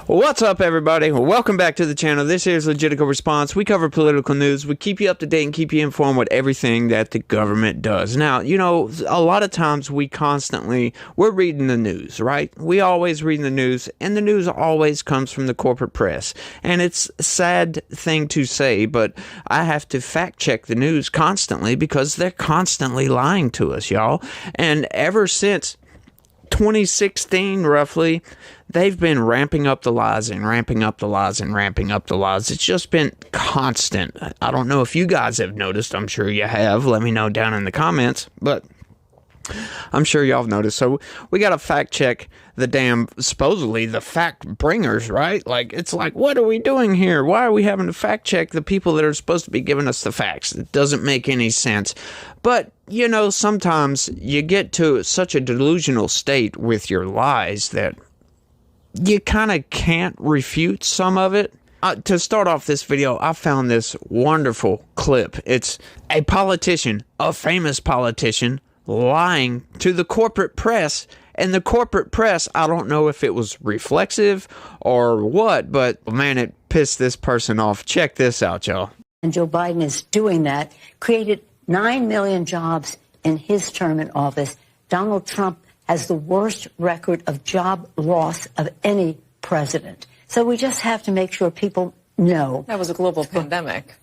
What's up, everybody? Welcome back to the channel. This is Legitical Response. We cover political news. We keep you up to date and keep you informed with everything that the government does. Now, you know, a lot of times we're reading the news, right? We always read the news, and the news always comes from the corporate press. And it's a sad thing to say, but I have to fact check the news constantly because they're constantly lying to us, y'all. And ever since 2016, roughly, they've been ramping up the lies and ramping up the lies and ramping up the lies. It's just been constant. I don't know if you guys have noticed. I'm sure you have. Let me know down in the comments, but I'm sure y'all have noticed. So we got to fact check the supposedly the fact bringers, right? Like, it's like, what are we doing here? Why are we having to fact check the people that are supposed to be giving us the facts? It doesn't make any sense. But, you know, sometimes you get to such a delusional state with your lies that you kind of can't refute some of it. To start off this video, I found this wonderful clip. It's a politician, a famous politician, lying to the corporate press. And the corporate press, I don't know if it was reflexive or what, but man, it pissed this person off. Check this out, y'all. And Joe Biden is doing that, created 9 million jobs in his term in office. Donald Trump has the worst record of job loss of any president. So we just have to make sure people know. That was a global pandemic.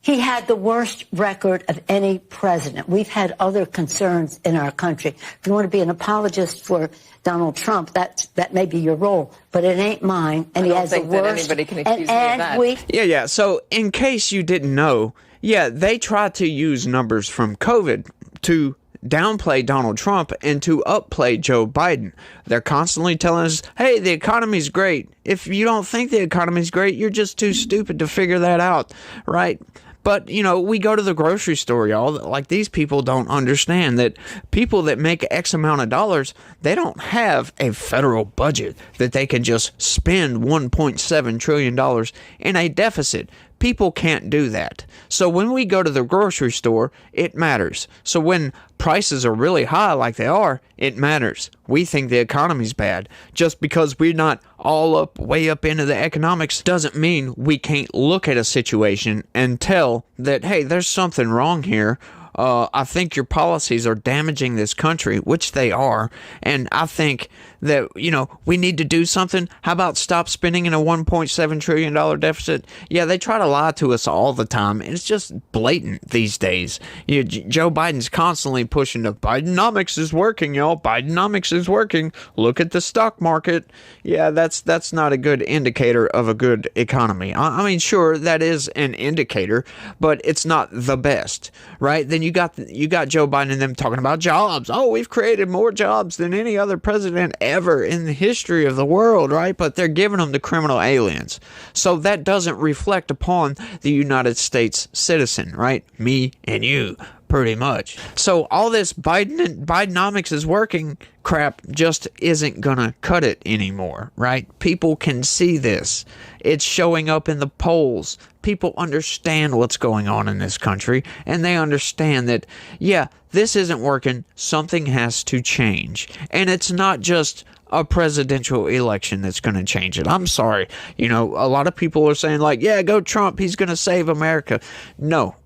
He had the worst record of any president. We've had other concerns in our country. If you want to be an apologist for Donald Trump, that may be your role, but it ain't mine. And he has the worst. Anybody can accuse me of that. Yeah. So in case you didn't know, yeah, they tried to use numbers from COVID to downplay Donald Trump and to upplay Joe Biden. They're constantly telling us, hey, the economy's great. If you don't think the economy's great, you're just too stupid to figure that out, right? But, you know, we go to the grocery store, y'all. Like, these people don't understand that people that make X amount of dollars, they don't have a federal budget that they can just spend $1.7 trillion in a deficit. People can't do that. So when we go to the grocery store, it matters. So when prices are really high like they are, it matters. We think the economy's bad. Just because we're not all way up into the economics doesn't mean we can't look at a situation and tell that, hey, there's something wrong here. I think your policies are damaging this country, which they are. And I think that, you know, we need to do something. How about stop spending in a $1.7 trillion deficit? Yeah, they try to lie to us all the time. And it's just blatant these days. Joe Biden's constantly pushing the Bidenomics is working, y'all. Bidenomics is working. Look at the stock market. Yeah, that's not a good indicator of a good economy. I mean, sure, that is an indicator, but it's not the best, right? Then you got Joe Biden and them talking about jobs. Oh, we've created more jobs than any other president ever in the history of the world, right? But they're giving them to criminal aliens. So that doesn't reflect upon the United States citizen, right? Me and you, pretty much. So all this Bidenomics is working crap just isn't gonna cut it anymore, right? People can see this. It's showing up in the polls. People understand what's going on in this country, and they understand that, yeah, this isn't working. Something has to change. And it's not just a presidential election that's going to change it. I'm sorry. You know, a lot of people are saying, like, yeah, go Trump. He's going to save America. No.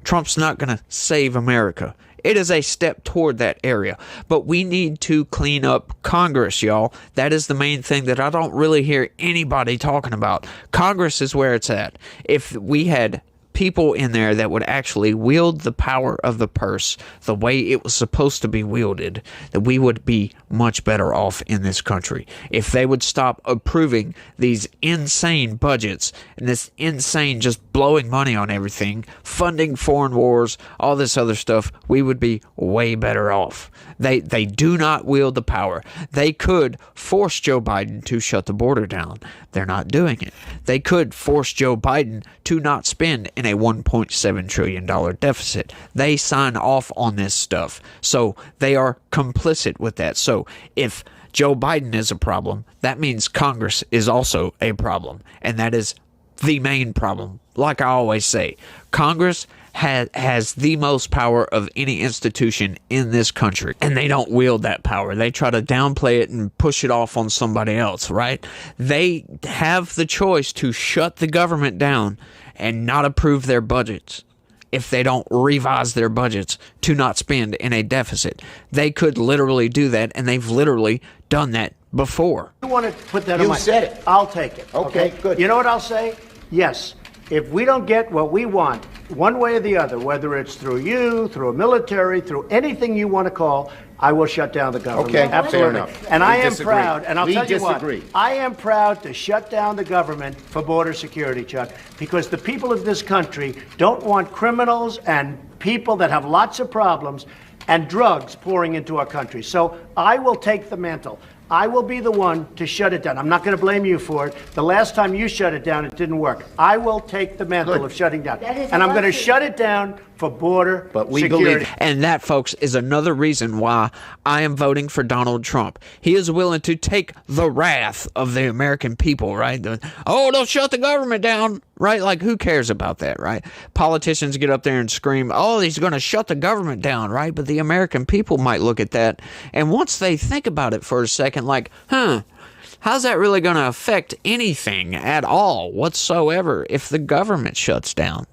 Trump's not going to save America. It is a step toward that area. But we need to clean up Congress, y'all. That is the main thing that I don't really hear anybody talking about. Congress is where it's at. If we had people in there that would actually wield the power of the purse the way it was supposed to be wielded, that we would be much better off in this country. If they would stop approving these insane budgets and this insane just blowing money on everything, funding foreign wars, all this other stuff, we would be way better off. They do not wield the power. They could force Joe Biden to shut the border down. They're not doing it. They could force Joe Biden to not spend in a $1.7 trillion deficit. They sign off on this stuff. So they are complicit with that. So if Joe Biden is a problem, that means Congress is also a problem. And that is the main problem. Like I always say, Congress has the most power of any institution in this country, and they don't wield that power. They try to downplay it and push it off on somebody else, right? They have the choice to shut the government down and not approve their budgets if they don't revise their budgets to not spend in a deficit. They could literally do that, and they've literally done that before. You want to put that on You my... said it. I'll take it. Okay, good. You know what I'll say? Yes. If we don't get what we want, one way or the other, whether it's through you, through a military, through anything you want to call, I will shut down the government. Okay, absolutely. fair enough. And We I am disagree. proud, and I'll We tell you disagree. what, I am proud to shut down the government for border security, Chuck, because the people of this country don't want criminals and people that have lots of problems and drugs pouring into our country. So I will take the mantle. I will be the one to shut it down. I'm not going to blame you for it. The last time you shut it down, it didn't work. I will take the mantle of shutting down. And I'm going to shut it down for border security. And that, folks, is another reason why I am voting for Donald Trump. He is willing to take the wrath of the American people, right? They'll shut the government down, right? Like, who cares about that, right? Politicians get up there and scream, he's going to shut the government down, right? But the American people might look at that, and once they think about it for a second, like, how's that really going to affect anything at all whatsoever if the government shuts down?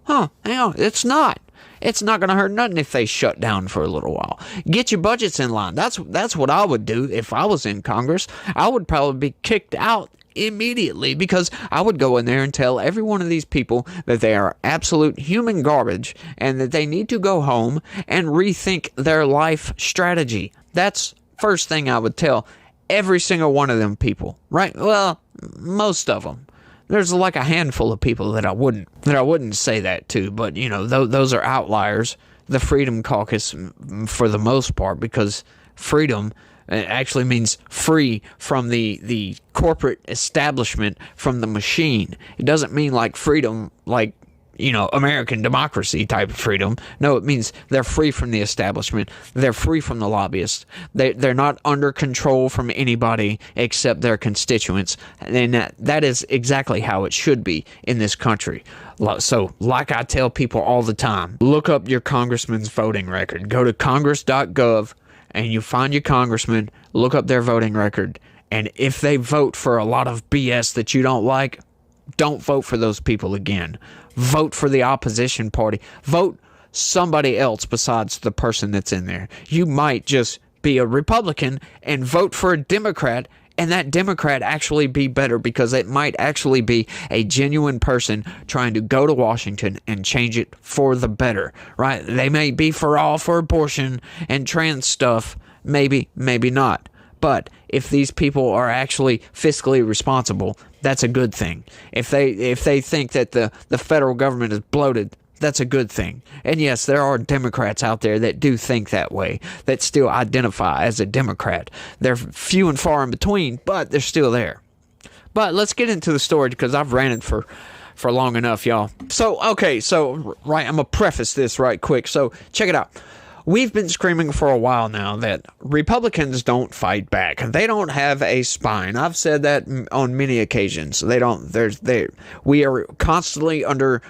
Hang on, it's not. It's not going to hurt nothing if they shut down for a little while. Get your budgets in line. That's what I would do if I was in Congress. I would probably be kicked out immediately, because I would go in there and tell every one of these people that they are absolute human garbage and that they need to go home and rethink their life strategy. That's first thing I would tell every single one of them people, right? Well, most of them. There's like a handful of people that I wouldn't say that to, but those are outliers. The Freedom Caucus, for the most part, because freedom actually means free from the corporate establishment, from the machine. It doesn't mean like freedom, like American democracy type of freedom. No, it means they're free from the establishment. They're free from the lobbyists. They're not under control from anybody except their constituents. And that is exactly how it should be in this country. So, like I tell people all the time, look up your congressman's voting record. Go to congress.gov and you find your congressman, look up their voting record. And if they vote for a lot of BS that you don't like, don't vote for those people again. Vote for the opposition party. Vote somebody else besides the person that's in there. You might just be a Republican and vote for a Democrat, and that Democrat actually be better, because it might actually be a genuine person trying to go to Washington and change it for the better, right? They may be for abortion and trans stuff, maybe not. But if these people are actually fiscally responsible, that's a good thing. If they think that the federal government is bloated, that's a good thing. And yes, there are Democrats out there that do think that way, that still identify as a Democrat. They're few and far in between, but they're still there. But let's get into the story, because I've ranted for long enough, y'all. So, I'm going to preface this right quick. So, check it out. We've been screaming for a while now that Republicans don't fight back. They don't have a spine. I've said that on many occasions. We are constantly under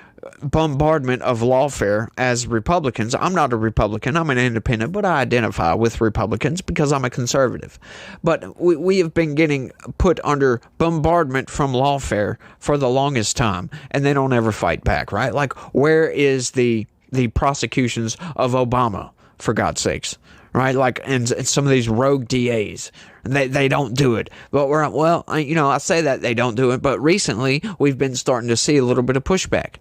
bombardment of lawfare as Republicans. I'm not a Republican. I'm an independent, but I identify with Republicans because I'm a conservative. But we have been getting put under bombardment from lawfare for the longest time, and they don't ever fight back, right? Like, where is the prosecutions of Obama, for God's sakes, right? Like, and some of these rogue DAs, they don't do it. But I say that they don't do it, but recently we've been starting to see a little bit of pushback,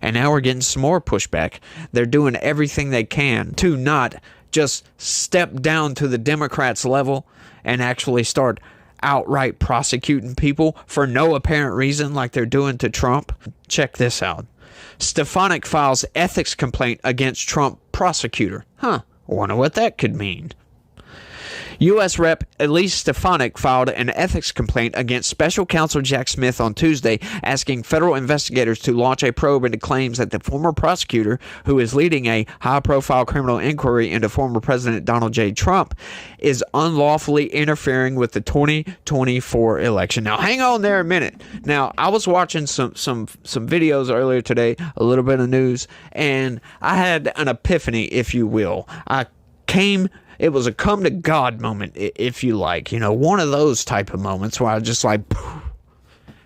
and now we're getting some more pushback. They're doing everything they can to not just step down to the Democrats' level and actually start outright prosecuting people for no apparent reason like they're doing to Trump. Check this out. Stefanik files ethics complaint against Trump prosecutor. Wonder what that could mean. U.S. Rep. Elise Stefanik filed an ethics complaint against Special Counsel Jack Smith on Tuesday, asking federal investigators to launch a probe into claims that the former prosecutor, who is leading a high-profile criminal inquiry into former President Donald J. Trump, is unlawfully interfering with the 2024 election. Now, hang on there a minute. Now, I was watching some videos earlier today, a little bit of news, and I had an epiphany, if you will. It was a come to God moment, if you like. You know, one of those type of moments where I just like,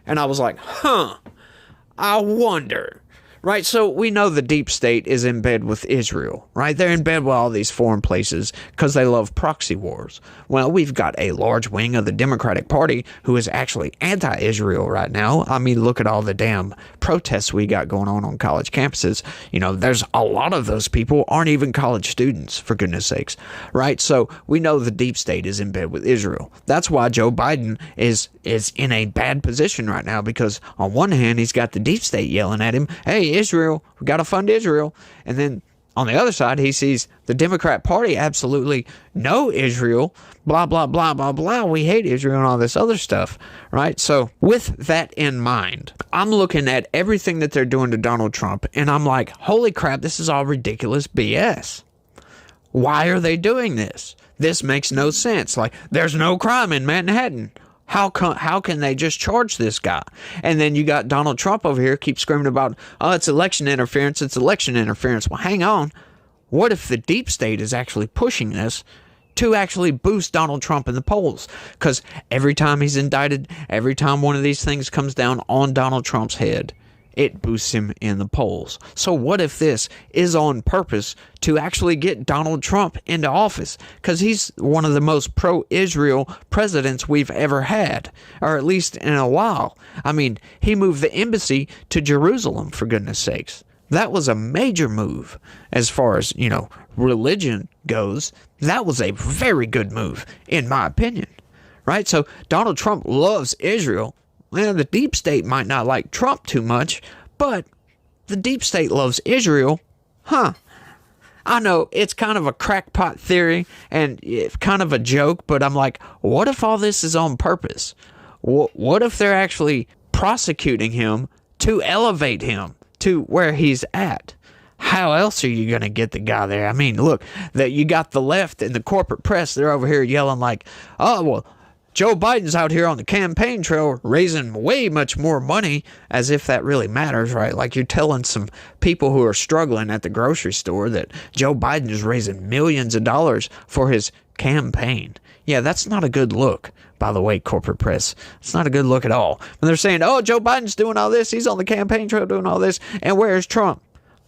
and I was like, I wonder. Right, so we know the deep state is in bed with Israel, right? They're in bed with all these foreign places because they love proxy wars. Well, we've got a large wing of the Democratic Party who is actually anti-Israel right now. I mean, look at all the damn protests we got going on college campuses. You know, there's a lot of those people aren't even college students, for goodness sakes, right? So we know the deep state is in bed with Israel. That's why Joe Biden is in a bad position right now, because on one hand, he's got the deep state yelling at him, hey, Israel, we got to fund Israel. And then on the other side, he sees the Democrat Party absolutely no Israel, blah, blah, blah, blah, blah. We hate Israel and all this other stuff, right? So with that in mind, I'm looking at everything that they're doing to Donald Trump, and I'm like, holy crap, this is all ridiculous BS. Why are they doing this? This makes no sense. Like, there's no crime in Manhattan. How can they just charge this guy? And then you got Donald Trump over here keep screaming about, oh, it's election interference, it's election interference. Well, hang on. What if the deep state is actually pushing this to actually boost Donald Trump in the polls? Because every time he's indicted, every time one of these things comes down on Donald Trump's head, it boosts him in the polls. So what if this is on purpose to actually get Donald Trump into office? Because he's one of the most pro-Israel presidents we've ever had, or at least in a while. I mean, he moved the embassy to Jerusalem, for goodness sakes. That was a major move as far as, you know, religion goes. That was a very good move, in my opinion. Right? So Donald Trump loves Israel. Well, the deep state might not like Trump too much, but the deep state loves Israel. I know it's kind of a crackpot theory and it's kind of a joke, but I'm like, what if all this is on purpose? What if they're actually prosecuting him to elevate him to where he's at? How else are you going to get the guy there? I mean, look, that you got the left and the corporate press, they're over here yelling like, oh, well, Joe Biden's out here on the campaign trail raising way much more money, as if that really matters, right? Like you're telling some people who are struggling at the grocery store that Joe Biden is raising millions of dollars for his campaign. Yeah, that's not a good look, by the way, corporate press. It's not a good look at all. When they're saying, oh, Joe Biden's doing all this, he's on the campaign trail doing all this, and where's Trump?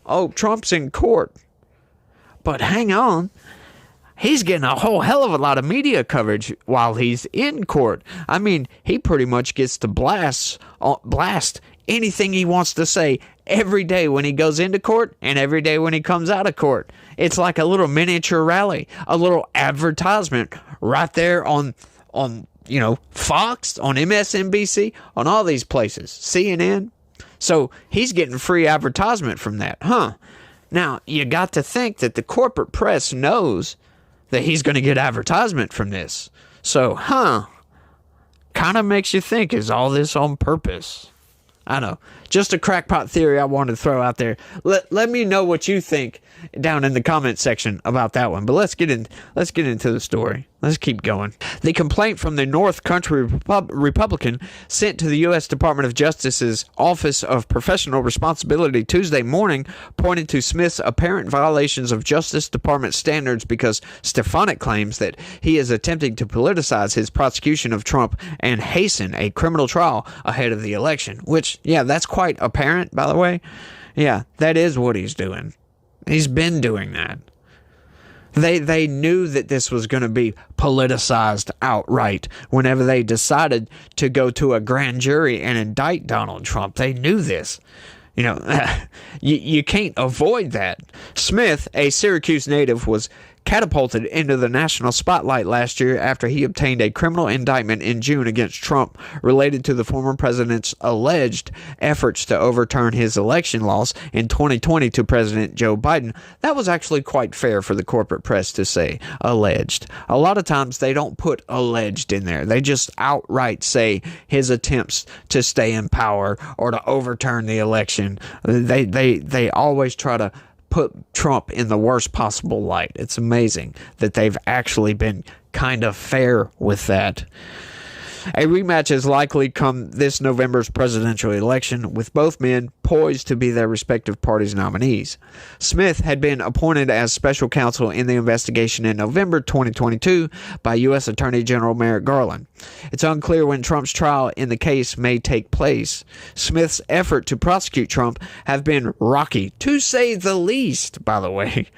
Oh, Trump's in court. But hang on. He's getting a whole hell of a lot of media coverage while he's in court. I mean, he pretty much gets to blast anything he wants to say every day when he goes into court and every day when he comes out of court. It's like a little miniature rally, a little advertisement right there on you know, Fox, on MSNBC, on all these places, CNN. So he's getting free advertisement from that, Now, you got to think that the corporate press knows that he's going to get advertisement from this. So, kind of makes you think, is all this on purpose? I know. Just a crackpot theory I wanted to throw out there. Let me know what you think down in the comment section about that one. But let's get into the story. Let's keep going. The complaint from the North Country Republican sent to the U.S. Department of Justice's Office of Professional Responsibility Tuesday morning pointed to Smith's apparent violations of Justice Department standards because Stefanik claims that he is attempting to politicize his prosecution of Trump and hasten a criminal trial ahead of the election. Which, yeah, that's quite apparent, by the way. Yeah, that is what he's doing. He's been doing that. They knew that this was going to be politicized outright whenever they decided to go to a grand jury and indict Donald Trump. They knew this. You know, you can't avoid that. Smith, a Syracuse native, was catapulted into the national spotlight last year after he obtained a criminal indictment in June against Trump related to the former president's alleged efforts to overturn his election loss in 2020 to President Joe Biden. That was actually quite fair for the corporate press to say alleged. A lot of times they don't put alleged in there. They just outright say his attempts to stay in power or to overturn the election. They always try to put Trump in the worst possible light. It's amazing that they've actually been kind of fair with that. A rematch is likely come this November's presidential election, with both men poised to be their respective parties' nominees. Smith had been appointed as special counsel in the investigation in November 2022 by U.S. Attorney General Merrick Garland. It's unclear when Trump's trial in the case may take place. Smith's effort to prosecute Trump have been rocky, to say the least, by the way.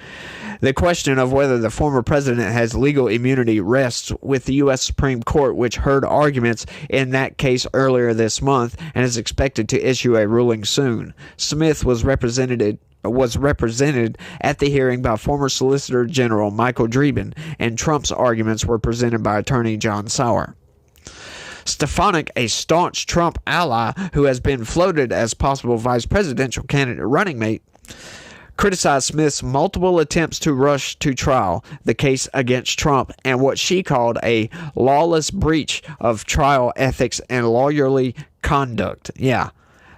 The question of whether the former president has legal immunity rests with the U.S. Supreme Court, which heard arguments in that case earlier this month and is expected to issue a ruling soon. Smith was represented at the hearing by former Solicitor General Michael Dreeben, and Trump's arguments were presented by attorney John Sauer. Stefanik, a staunch Trump ally who has been floated as possible vice presidential candidate running mate, criticized Smith's multiple attempts to rush to trial the case against Trump and what she called a lawless breach of trial ethics and lawyerly conduct. Yeah,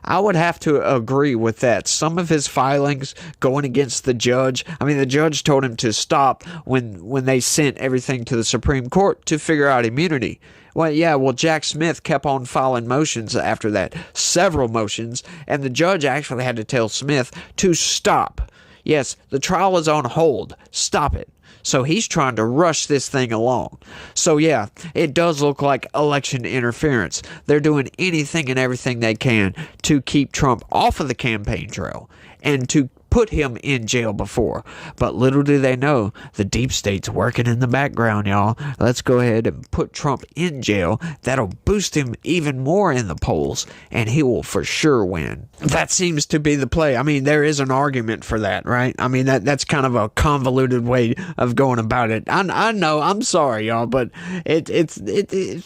I would have to agree with that. Some of his filings going against the judge, the judge told him to stop when they sent everything to the Supreme Court to figure out immunity. Well, Jack Smith kept on filing motions after that, several motions, and the judge actually had to tell Smith to stop. Yes, the trial is on hold. Stop it. So he's trying to rush this thing along. So yeah, it does look like election interference. They're doing anything and everything they can to keep Trump off of the campaign trail and to put him in jail before. But little do they know, the deep state's working in the background, y'all. Let's go ahead and put Trump in jail. That'll boost him even more in the polls, and he will for sure win. That seems to be the play. There is an argument for that, right? That's kind of a convoluted way of going about it. I know, I'm sorry, y'all, but it's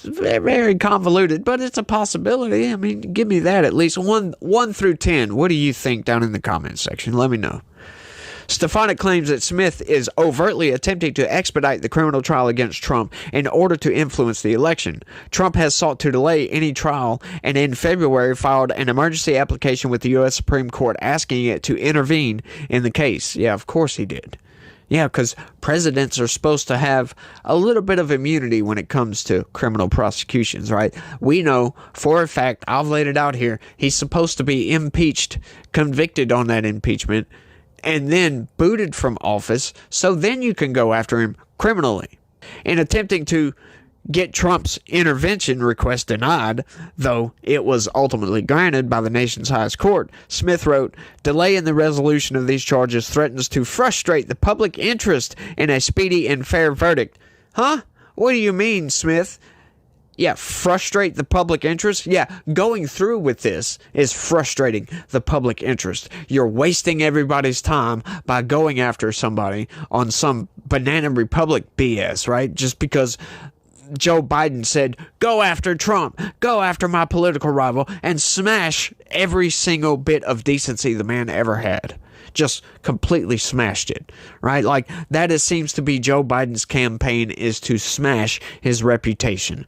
very convoluted, but it's a possibility. Give me that at least. 1 through 10. What do you think down in the comments section? Let me know. Stefanik claims that Smith is overtly attempting to expedite the criminal trial against Trump in order to influence the election. Trump has sought to delay any trial and in February filed an emergency application with the U.S. Supreme Court asking it to intervene in the case. Yeah, of course he did. Yeah, because presidents are supposed to have a little bit of immunity when it comes to criminal prosecutions, right? We know for a fact, I've laid it out here, he's supposed to be impeached, convicted on that impeachment, and then booted from office, so then you can go after him criminally. In attempting to get Trump's intervention request denied, though it was ultimately granted by the nation's highest court, Smith wrote, "Delay in the resolution of these charges threatens to frustrate the public interest in a speedy and fair verdict." Huh? What do you mean, Smith? Yeah, frustrate the public interest? Yeah, going through with this is frustrating the public interest. You're wasting everybody's time by going after somebody on some Banana Republic BS, right? Just because Joe Biden said, go after Trump, go after my political rival, and smash every single bit of decency the man ever had. Just completely smashed it, right? Like, that seems to be Joe Biden's campaign, is to smash his reputation.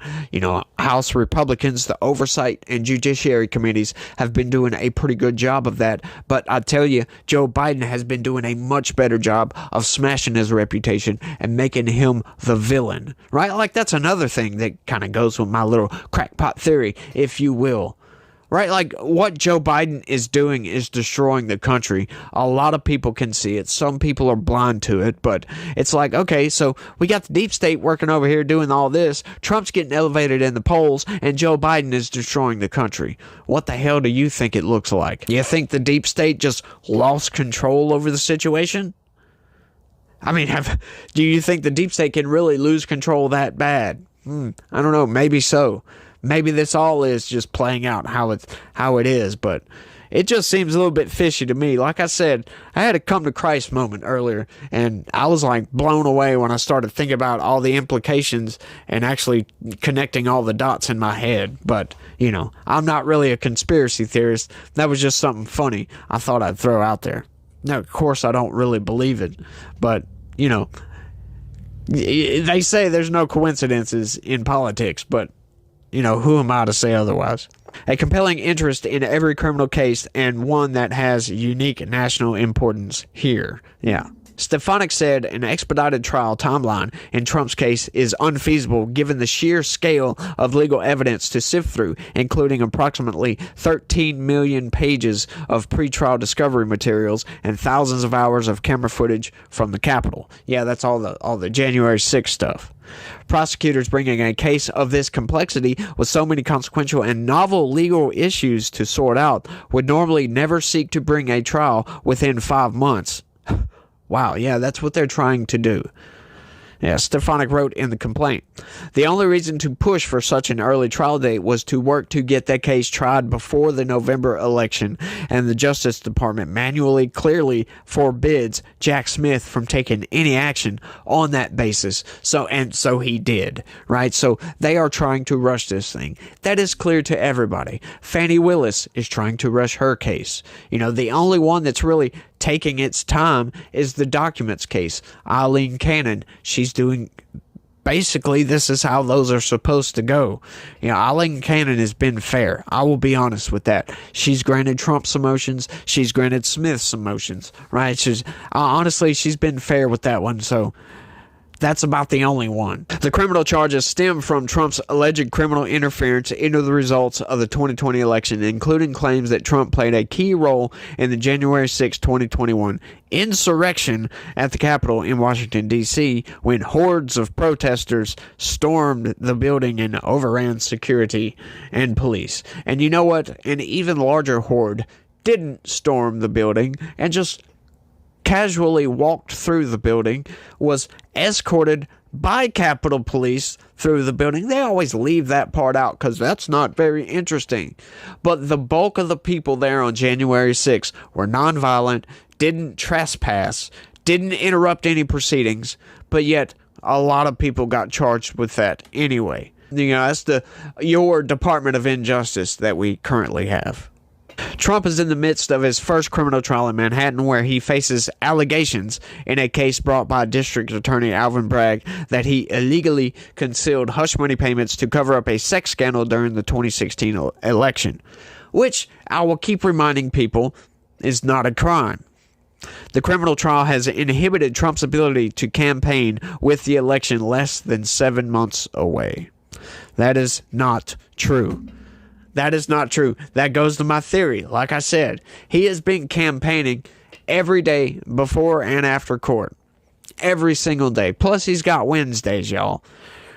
House Republicans, the oversight and judiciary committees have been doing a pretty good job of that. But I tell you, Joe Biden has been doing a much better job of smashing his reputation and making him the villain, right? Like, that's another thing that kind of goes with my little crackpot theory, if you will. Right, like what Joe Biden is doing is destroying the country. A lot of people can see it. Some people are blind to it, but it's like, okay, so we got the deep state working over here doing all this. Trump's getting elevated in the polls, and Joe Biden is destroying the country. What the hell do you think it looks like? You think the deep state just lost control over the situation? Do you think the deep state can really lose control that bad? I don't know, maybe so. Maybe this all is just playing out how it is, but it just seems a little bit fishy to me. Like I said, I had a come to Christ moment earlier, and I was like blown away when I started thinking about all the implications and actually connecting all the dots in my head. But, you know, I'm not really a conspiracy theorist. That was just something funny I thought I'd throw out there. Now, of course, I don't really believe it, but, you know, they say there's no coincidences in politics, but, you know, who am I to say otherwise? A compelling interest in every criminal case, and one that has unique national importance here. Yeah. Stefanik said an expedited trial timeline in Trump's case is unfeasible given the sheer scale of legal evidence to sift through, including approximately 13 million pages of pretrial discovery materials and thousands of hours of camera footage from the Capitol. Yeah, that's all the January 6th stuff. Prosecutors bringing a case of this complexity with so many consequential and novel legal issues to sort out would normally never seek to bring a trial within 5 months. Wow, yeah, that's what they're trying to do. Yeah, Stefanik wrote in the complaint. The only reason to push for such an early trial date was to work to get that case tried before the November election, and the Justice Department manually clearly forbids Jack Smith from taking any action on that basis. So he did, right? So they are trying to rush this thing. That is clear to everybody. Fani Willis is trying to rush her case. You know, the only one that's really taking its time is the documents case. Eileen Cannon, she's doing, basically this is how those are supposed to go. You know, Eileen Cannon has been fair. I will be honest with that. She's granted Trump some motions. She's granted Smith some motions, right? Honestly, she's been fair with that one. So that's about the only one. The criminal charges stem from Trump's alleged criminal interference into the results of the 2020 election, including claims that Trump played a key role in the January 6, 2021 insurrection at the Capitol in Washington, D.C., when hordes of protesters stormed the building and overran security and police. And you know what? An even larger horde didn't storm the building and just casually walked through the building, was escorted by Capitol Police through the building. They always leave that part out because that's not very interesting. But the bulk of the people there on January 6th were nonviolent, didn't trespass, didn't interrupt any proceedings, but yet a lot of people got charged with that anyway. You know, that's your Department of Injustice that we currently have. Trump is in the midst of his first criminal trial in Manhattan, where he faces allegations in a case brought by District Attorney Alvin Bragg that he illegally concealed hush money payments to cover up a sex scandal during the 2016 election, which I will keep reminding people is not a crime. The criminal trial has inhibited Trump's ability to campaign with the election less than 7 months away. That is not true. That is not true. That goes to my theory. Like I said, he has been campaigning every day before and after court. Every single day. Plus, he's got Wednesdays, y'all.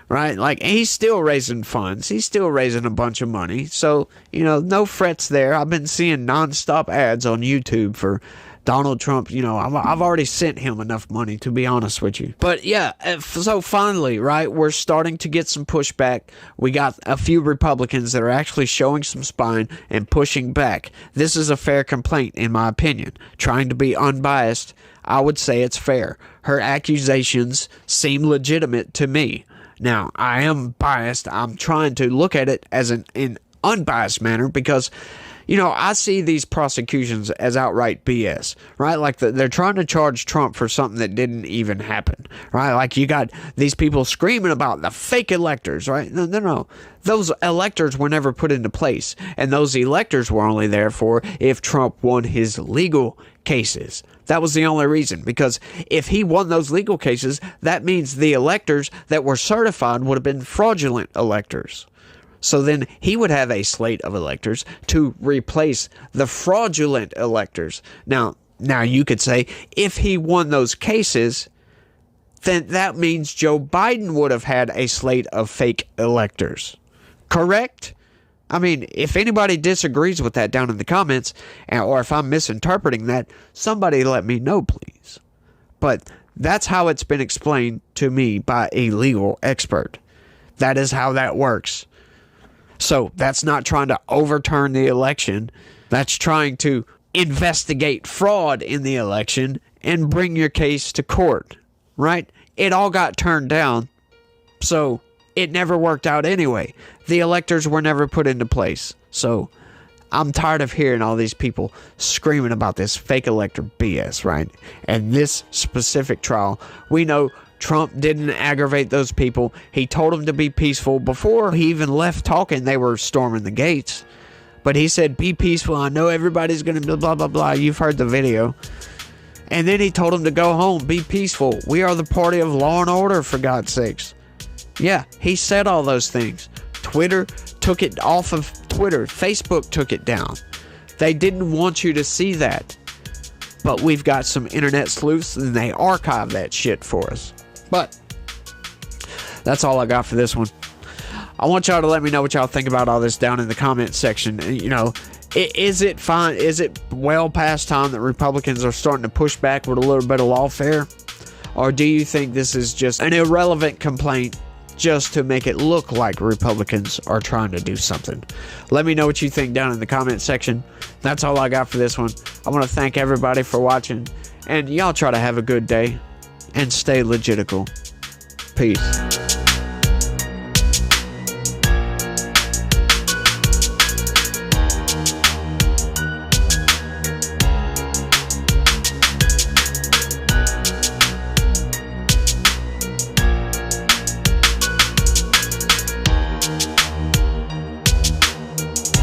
Right? Like, he's still raising funds. He's still raising a bunch of money. So, you know, no frets there. I've been seeing nonstop ads on YouTube for Donald Trump. You know, I've already sent him enough money, to be honest with you. But yeah, so finally, right, we're starting to get some pushback. We got a few Republicans that are actually showing some spine and pushing back. This is a fair complaint, in my opinion. Trying to be unbiased, I would say it's fair. Her accusations seem legitimate to me. Now, I am biased. I'm trying to look at it as an unbiased manner because, you know, I see these prosecutions as outright BS, right? Like they're trying to charge Trump for something that didn't even happen, right? Like you got these people screaming about the fake electors, right? No. Those electors were never put into place, and those electors were only there for if Trump won his legal cases. That was the only reason, because if he won those legal cases, that means the electors that were certified would have been fraudulent electors. So then he would have a slate of electors to replace the fraudulent electors. Now you could say if he won those cases, then that means Joe Biden would have had a slate of fake electors. Correct? I mean, if anybody disagrees with that down in the comments, or if I'm misinterpreting that, somebody let me know, please. But that's how it's been explained to me by a legal expert. That is how that works. So that's not trying to overturn the election. that's trying to investigate fraud in the election and bring your case to court, right? It all got turned down, so it never worked out anyway. The electors were never put into place. So I'm tired of hearing all these people screaming about this fake elector BS, right? And this specific trial, we know Trump didn't aggravate those people. He told them to be peaceful. Before he even left talking, they were storming the gates. But he said, be peaceful. I know everybody's going to blah, blah, blah, blah. You've heard the video. And then he told them to go home, be peaceful. We are the party of law and order, for God's sakes. Yeah, he said all those things. Twitter took it off of Twitter. Facebook took it down. They didn't want you to see that. But we've got some internet sleuths and they archive that shit for us. But that's all I got for this one. I want y'all to let me know what y'all think about all this down in the comment section. You know, is it fine? Is it well past time that Republicans are starting to push back with a little bit of lawfare? Or do you think this is just an irrelevant complaint just to make it look like Republicans are trying to do something? Let me know what you think down in the comment section. That's all I got for this one. I want to thank everybody for watching. And y'all try to have a good day and stay legitical. Peace.